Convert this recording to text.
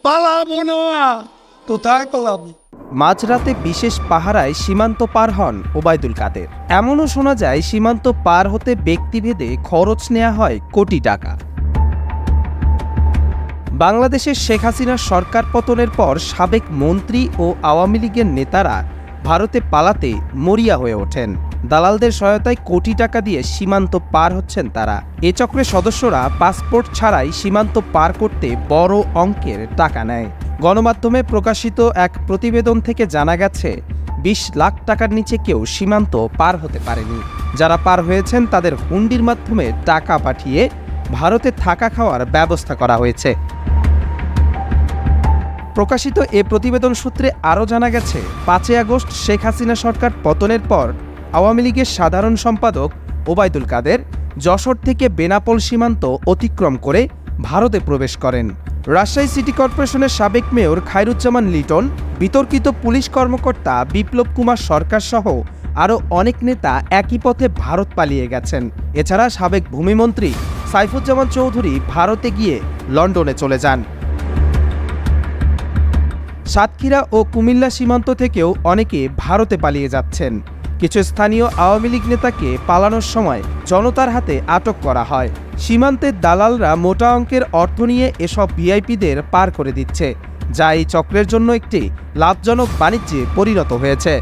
পালাবো না। কোথায় পালাবো? মাঝরাতে বিশেষ পাহারায় সীমান্ত পার হন ওবায়দুল কাদের। এমনও শোনা যায় সীমান্ত পার হতে ব্যক্তিভেদে খরচ নেওয়া হয় কোটি টাকা। বাংলাদেশের শেখ হাসিনার সরকার পতনের পর সাবেক মন্ত্রী ও আওয়ামী লীগের নেতারা ভারতে পালাতে মরিয়া হয়ে ওঠেন। দালালদের সহায়তায় কোটি টাকা দিয়ে সীমান্ত পার হচ্ছেন তারা। এ চক্রের সদস্যরা পাসপোর্ট ছাড়াই সীমান্ত পার করতে বড় অঙ্কের টাকা নেয়। গণমাধ্যমে প্রকাশিত এক প্রতিবেদন থেকে জানা গেছে ২০ লাখ টাকার নিচে কেউ সীমান্ত পার হতে পারেনি। যারা পার হয়েছেন তাদের হুন্ডির মাধ্যমে টাকা পাঠিয়ে ভারতে থাকা খাওয়ার ব্যবস্থা করা হয়েছে। প্রকাশিত এ প্রতিবেদন সূত্রে আরও জানা গেছে ৫ই আগস্ট শেখ হাসিনা সরকার পতনের পর আওয়ামী লীগের সাধারণ সম্পাদক ওবায়দুল কাদের যশোর থেকে বেনাপোল সীমান্ত অতিক্রম করে ভারতে প্রবেশ করেন। রাজশাহী সিটি কর্পোরেশনের সাবেক মেয়র খায়রুজ্জামান লিটন, বিতর্কিত পুলিশ কর্মকর্তা বিপ্লব কুমার সরকার সহ আরও অনেক নেতা একই পথে ভারত পালিয়ে গেছেন। এছাড়া সাবেক ভূমিমন্ত্রী সাইফুজ্জামান চৌধুরী ভারতে গিয়ে লন্ডনে চলে যান। সাতক্ষীরা ও কুমিল্লা সীমান্ত থেকেও অনেকে ভারতে পালিয়ে যাচ্ছেন। কিছু স্থানীয় আওয়ামী লীগ নেতাকে পালানোর সময় জনতার হাতে আটক করা হয়। সীমান্তের দালালরা মোটা অঙ্কের অর্থ নিয়ে এসব ভিআইপিদের পার করে দিচ্ছে, যা এই চক্রের জন্য একটি লাভজনক বাণিজ্যে পরিণত হয়েছে।